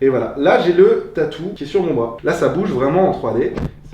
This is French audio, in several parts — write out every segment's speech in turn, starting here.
Et voilà, là j'ai le tatou qui est sur mon bras. Là ça bouge vraiment en 3D.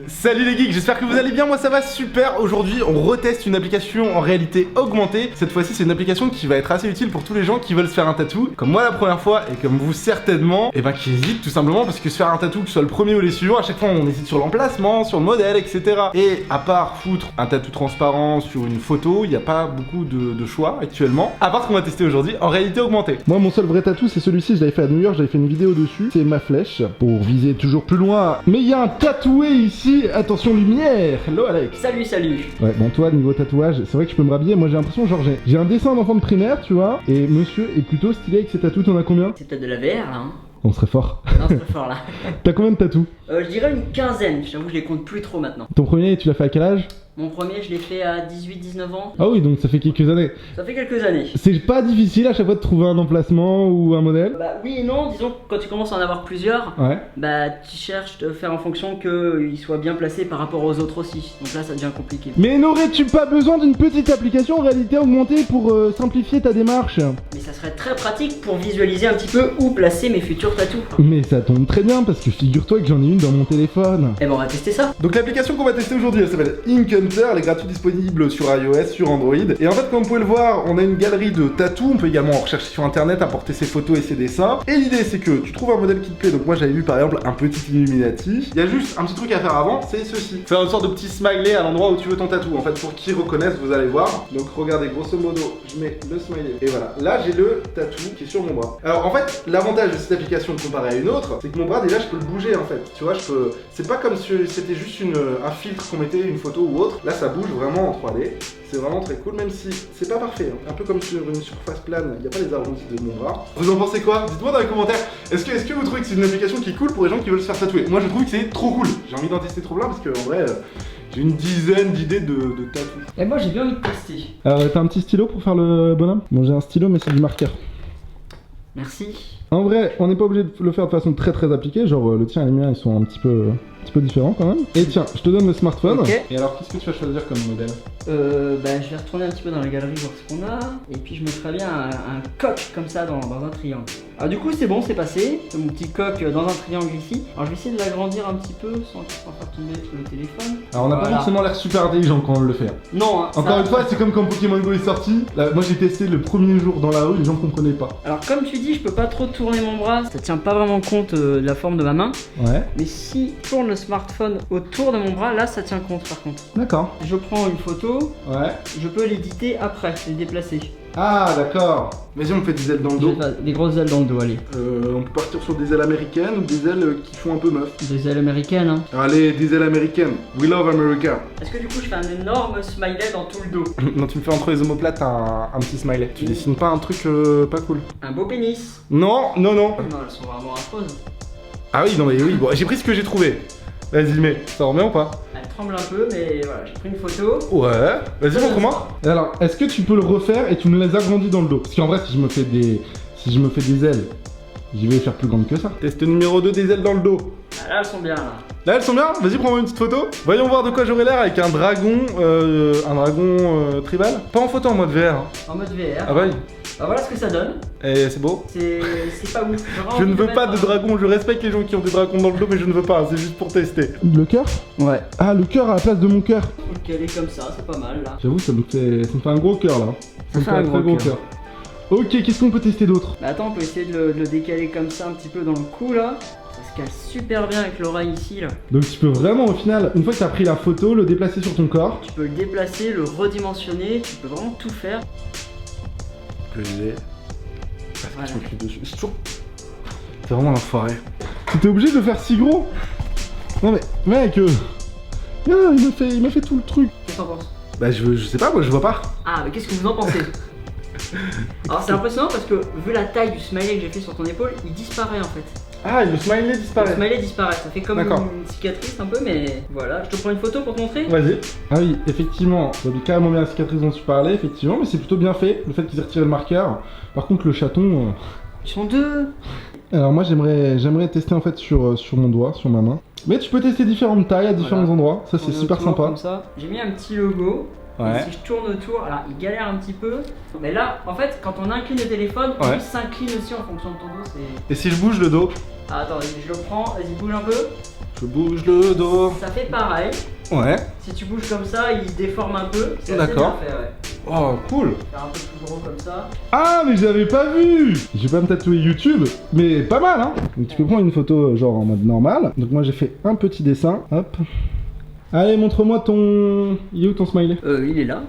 Salut les geeks, j'espère que vous allez bien, moi ça va super. Aujourd'hui on reteste une application en réalité augmentée. Cette fois-ci c'est une application qui va être assez utile pour tous les gens qui veulent se faire un tatou. Comme moi la première fois et comme vous certainement, et qui hésitent tout simplement parce que se faire un tatou, que ce soit le premier ou les suivants, à chaque fois on hésite sur l'emplacement, sur le modèle, etc. Et à part foutre un tatou transparent sur une photo, il n'y a pas beaucoup de choix actuellement. À part ce qu'on va tester aujourd'hui en réalité augmentée. Moi mon seul vrai tatou c'est celui-ci, je l'avais fait à New York, j'avais fait une vidéo dessus. C'est ma flèche pour viser toujours plus loin. Mais il y a un tatoué ici, attention lumière. Hello Alex. Salut, salut. Ouais, bon toi niveau tatouage, c'est vrai que je peux me rhabiller. Moi j'ai l'impression genre j'ai un dessin d'enfant de primaire, tu vois. Et monsieur est plutôt stylé avec ses tatous. T'en as combien? C'est peut-être de la VR là, hein. On serait fort. Non, c'est très fort là. T'as combien de tatous? Je dirais une quinzaine, j'avoue je les compte plus trop maintenant. Ton premier tu l'as fait à quel âge? Mon premier je l'ai fait à 18-19 ans. Ah oui, donc ça fait quelques années. Ça fait quelques années. C'est pas difficile à chaque fois de trouver un emplacement ou un modèle? Bah oui et non, disons que quand tu commences à en avoir plusieurs, Ouais. bah tu cherches de faire en fonction qu'ils soient bien placés par rapport aux autres aussi. Donc là ça devient compliqué. Mais n'aurais-tu pas besoin d'une petite application en réalité augmentée pour simplifier ta démarche? Mais ça serait très pratique pour visualiser un petit peu où placer mes futurs tatous. Mais ça tombe très bien parce que figure-toi que j'en ai une dans mon téléphone. Et bon on va tester ça. Donc l'application qu'on va tester aujourd'hui elle s'appelle Ink Hunter, elle est gratuite disponible sur iOS, sur Android. Et en fait comme vous pouvez le voir, on a une galerie de tatous, on peut également en rechercher sur internet, importer ses photos et ses dessins. Et l'idée c'est que tu trouves un modèle qui te plaît, donc moi j'avais vu par exemple un petit Illuminati. Il y a juste un petit truc à faire avant, c'est ceci. Faire une sorte de petit smiley à l'endroit où tu veux ton tatou, en fait pour qu'ils reconnaissent, vous allez voir. Donc regardez, grosso modo, je mets le smiley. Et voilà, là j'ai le tatou qui est sur mon bras. Alors en fait, l'avantage de cette application comparé à une autre, c'est que mon bras déjà je peux le bouger en fait. Tu vois, je peux. C'est pas comme si c'était juste un filtre qu'on mettait, une photo ou autre. Là ça bouge vraiment en 3D. C'est vraiment très cool, même si c'est pas parfait. Hein. Un peu comme sur une surface plane, il n'y a pas les arrondis de mon bras. Vous en pensez quoi? Dites-moi dans les commentaires. Est-ce que vous trouvez que c'est une application qui est cool pour les gens qui veulent se faire tatouer? Moi je trouve que c'est trop cool. J'ai envie d'en tester trop plein parce que en vrai, j'ai une dizaine d'idées de tatous. Et moi j'ai bien envie de tester. Alors t'as un petit stylo pour faire le bonhomme? Bon j'ai un stylo mais c'est du marqueur. Merci. En vrai, on n'est pas obligé de le faire de façon très appliquée, genre le tien et les miens ils sont un petit peu différents quand même. Et tiens, je te donne le smartphone. Ok. Et alors qu'est-ce que tu vas choisir comme modèle? Bah je vais retourner un petit peu dans la galerie voir ce qu'on a. Et puis je me ferai bien un coq comme ça dans un triangle. Alors du coup c'est bon, c'est passé. C'est mon petit coq dans un triangle ici. Alors je vais essayer de l'agrandir un petit peu sans faire tomber le téléphone. Alors on n'a pas Voilà. forcément l'air super intelligent quand on le fait. Non, hein, Encore ça- une fois, c'est comme quand Pokémon Go est sorti. Là, moi j'ai testé le premier jour dans la rue, les gens comprenaient pas. Alors comme tu dis, je peux pas trop tourner mon bras. Ça tient pas vraiment compte de la forme de ma main. Ouais. Mais si je tourne le smartphone autour de mon bras, là ça tient compte par contre. D'accord. Je prends une photo, Ouais. je peux l'éditer après, les déplacer. Ah d'accord. Vas-y, on fait des ailes dans le Je dos. vais faire des grosses ailes dans le dos, allez. On peut partir sur des ailes américaines ou des ailes qui font un peu meuf. Des ailes américaines, hein. Allez, des ailes américaines. We love America. Est-ce que du coup je fais un énorme smiley dans tout le dos? Non, tu me fais entre les omoplates un petit smiley. Tu dessines pas un truc pas cool. Un beau pénis? Non, non, non. Non, elles sont vraiment affreuses. Ah oui, non mais oui, bon, j'ai pris ce que j'ai trouvé. Vas-y, mais ça remet ou pas? Elle tremble un peu, mais voilà, j'ai pris une photo. Ouais. Vas-y, montre-moi. Alors, est-ce que tu peux le refaire et tu me les agrandis dans le dos? Parce qu'en vrai, si je me fais des ailes, j'y vais faire plus grande que ça. Test numéro 2 des ailes dans le dos. Ah, là, elles sont bien là. Là, elles sont bien. Vas-y, prends-moi une petite photo. Voyons voir de quoi j'aurais l'air avec un dragon tribal. Pas en photo, en mode VR. Hein. En mode VR. Ah bah oui. Ah, voilà ce que ça donne. Et c'est beau. C'est pas ouf. Je ne veux pas de dragon. Je respecte les gens qui ont des dragons dans le dos, mais je ne veux pas. C'est juste pour tester. Le cœur? Ouais. Ah, le cœur à la place de mon cœur. Faut le caler comme ça, c'est pas mal là. J'avoue, ça me fait un gros cœur là. Ça fait un très gros cœur. Ok, qu'est-ce qu'on peut tester d'autre? Bah attends, on peut essayer de le décaler comme ça un petit peu dans le cou là. Ça se cale super bien avec l'oreille ici là. Donc tu peux vraiment au final, une fois que tu as pris la photo, le déplacer sur ton corps. Tu peux le déplacer, le redimensionner, tu peux vraiment tout faire. Que j'ai. Voilà. C'est vraiment un enfoiré. T'étais obligé de le faire si gros? Non mais, mec, il m'a fait tout le truc. Qu'est-ce que t'en penses? Bah je sais pas, moi je vois pas. Ah, mais qu'est-ce que vous en pensez? Alors c'est impressionnant parce que vu la taille du smiley que j'ai fait sur ton épaule, il disparaît en fait. Ah, le smiley Le disparaît. smiley disparaît, ça fait comme D'accord. une cicatrice un peu, mais voilà. Je te prends une photo pour te montrer? Vas-y. Ah oui, effectivement, ça doit carrément bien la cicatrice dont tu parlais, effectivement, mais c'est plutôt bien fait, le fait qu'ils aient retiré le marqueur. Par contre, le chaton... Ils sont deux. Alors moi, j'aimerais tester en fait sur mon doigt, sur ma main. Mais tu peux tester différentes tailles à différents Voilà. endroits, ça c'est On est super autour sympa. Comme ça. J'ai mis un petit logo. Ouais. Et si je tourne autour, alors il galère un petit peu. Mais là, en fait, quand on incline le téléphone, Ouais. il s'incline aussi en fonction de ton dos. C'est... Et si je bouge le dos? Ah, attends, je le prends, vas-y, bouge un peu. Je bouge le dos. Ça fait pareil. Ouais. Si tu bouges comme ça, il déforme un peu. C'est assez D'accord. bien fait, ouais. Oh, cool. Faire un peu plus gros comme ça. Ah, mais j'avais pas vu. Je vais pas me tatouer YouTube, mais pas mal, hein. Donc tu peux prendre une photo genre en mode normal. Donc moi j'ai fait un petit dessin, hop. Allez, montre-moi ton... Il est où ton smiley? Il est là.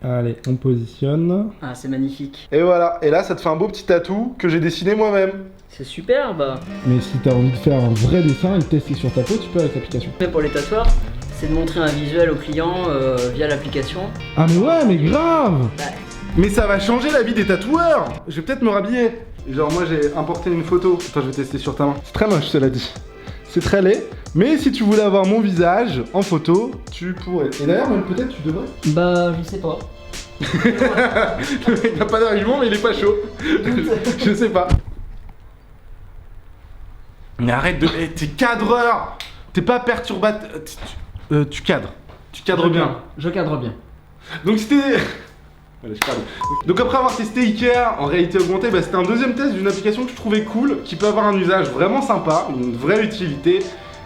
Allez, on positionne. Ah, c'est magnifique. Et voilà. Et là, ça te fait un beau petit tatou que j'ai dessiné moi-même. C'est superbe. Mais si t'as envie de faire un vrai dessin et de tester sur ta peau, tu peux avec l'application. Mais pour les tatoueurs, c'est de montrer un visuel au client via l'application. Ah mais ouais, mais grave. Mais ça va changer la vie des tatoueurs. Je vais peut-être me rhabiller. Genre moi j'ai importé une photo. Attends, je vais tester sur ta main. C'est très moche, cela dit. C'est très laid. Mais si tu voulais avoir mon visage en photo, tu pourrais. Et d'ailleurs, même peut-être tu devrais. Bah, je sais pas. Le mec n'a pas d'argument, mais il est pas chaud. Je sais pas. Mais arrête de. Eh, t'es cadreur. T'es pas perturbateur. Tu cadres. Tu cadres bien. Je cadre bien. Donc c'était. Voilà, je cadre. Donc après avoir testé Ikea en réalité augmentée, bah, c'était un deuxième test d'une application que je trouvais cool, qui peut avoir un usage vraiment sympa, une vraie utilité.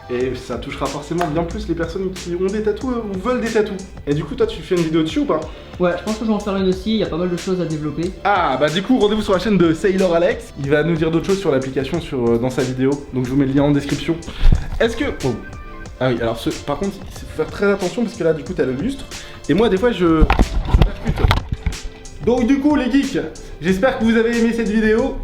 Et ça touchera forcément bien plus les personnes qui ont des tatous ou veulent des tatous. Et du coup, toi, tu fais une vidéo dessus ou pas? Ouais, je pense que je vais en faire une aussi, il y a pas mal de choses à développer. Ah, bah du coup, rendez-vous sur la chaîne de Sailor Alex. Il va nous dire d'autres choses sur l'application dans sa vidéo. Donc je vous mets le lien en description. Est-ce que... Oh. Ah oui, alors par contre, il faut faire très attention parce que là, du coup, t'as le lustre. Et moi, des fois, je percute. Donc du coup les geeks, j'espère que vous avez aimé cette vidéo.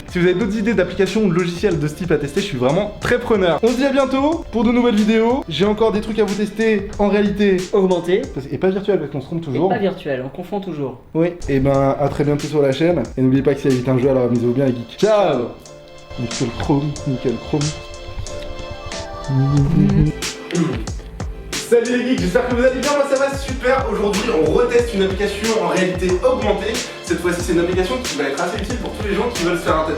Si vous avez d'autres idées d'applications ou de logiciels de ce type à tester, je suis vraiment très preneur. On se dit à bientôt pour de nouvelles vidéos. J'ai encore des trucs à vous tester en réalité Augmenté. et pas virtuel parce qu'on se trompe Et toujours. pas virtuel, on confond toujours. Oui, et ben à très bientôt sur la chaîne. Et n'oubliez pas que c'est vite un jeu, alors amusez-vous bien les geeks. Ciao. Nickel chrome, nickel chrome. Salut les geeks, j'espère que vous allez bien, moi ça va super. Aujourd'hui on reteste une application en réalité augmentée. Cette fois-ci c'est une application qui va être assez utile pour tous les gens qui veulent se faire un tatou